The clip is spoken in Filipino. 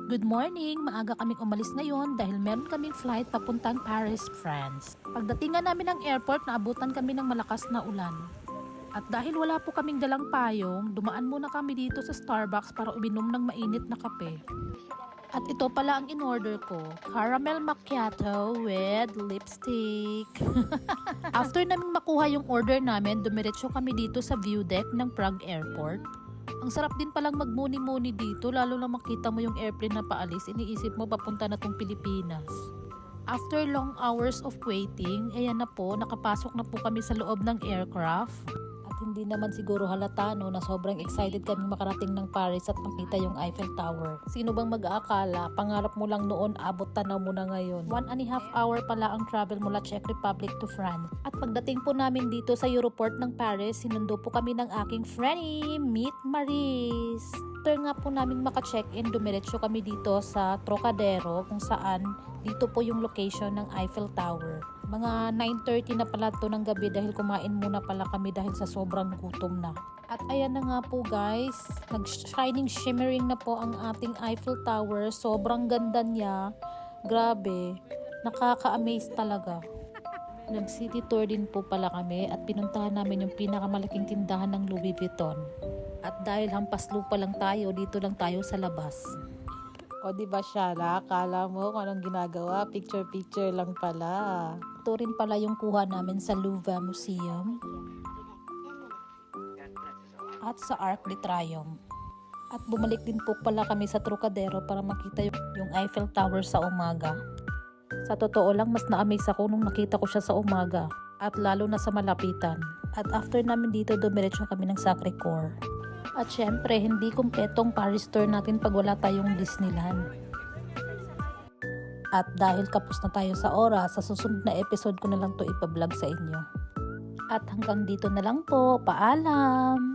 Good morning! Maaga kaming umalis ngayon dahil meron kaming flight papuntang Paris, France. Pagdating nga namin ng airport, naabutan kami ng malakas na ulan. At dahil wala po kaming dalang payong, dumaan muna kami dito sa Starbucks para uminom ng mainit na kape. At ito pala ang in-order ko, caramel macchiato with lipstick. After naming makuha yung order namin, dumiretso kami dito sa view deck ng Prague Airport. Ang sarap din palang magmuni-muni dito, lalo na makita mo yung airplane na paalis, iniisip mo papunta na tong Pilipinas. After long hours of waiting, ayan na po, nakapasok na po kami sa loob ng aircraft. At hindi naman siguro halata no, na sobrang excited kami makarating ng Paris at makita yung Eiffel Tower. Sino bang mag-aakala, pangarap mo lang noon, abot tanaw mo na ngayon. 1.5 hour pala ang travel mula Czech Republic to France. At pagdating po namin dito sa Europort ng Paris, sinundo po kami ng aking friendie, Meet Maris. After nga po namin maka-check-in, dumiretso kami dito sa Trocadero kung saan dito po yung location ng Eiffel Tower. Mga 9:30 na pala to ng gabi dahil kumain muna pala kami dahil sa sobrang gutom na. At ayan na nga po guys, nag-shining shimmering na po ang ating Eiffel Tower. Sobrang ganda niya. Grabe, nakaka-amaze talaga. Nag-city tour din po pala kami at pinuntahan namin yung pinakamalaking tindahan ng Louis Vuitton. At dahil hampas lupa lang tayo, dito lang tayo sa labas. O diba Shala, akala mo kung anong ginagawa, picture-picture lang pala. Ito rin pala yung kuha namin sa Louvre Museum at sa Arc de Triomphe. At bumalik din po pala kami sa Trocadero para makita yung Eiffel Tower sa umaga. Sa totoo lang, mas na-amaze ako nung nakita ko siya sa umaga at lalo na sa malapitan. At after namin dito, dumiretso kami ng Sacré-Cœur. At syempre, hindi kumpletong Paris tour natin pag wala tayong Disneyland. At dahil kapos na tayo sa oras, sa susunod na episode ko na lang to ipa-vlog sa inyo. At hanggang dito na lang po. Paalam!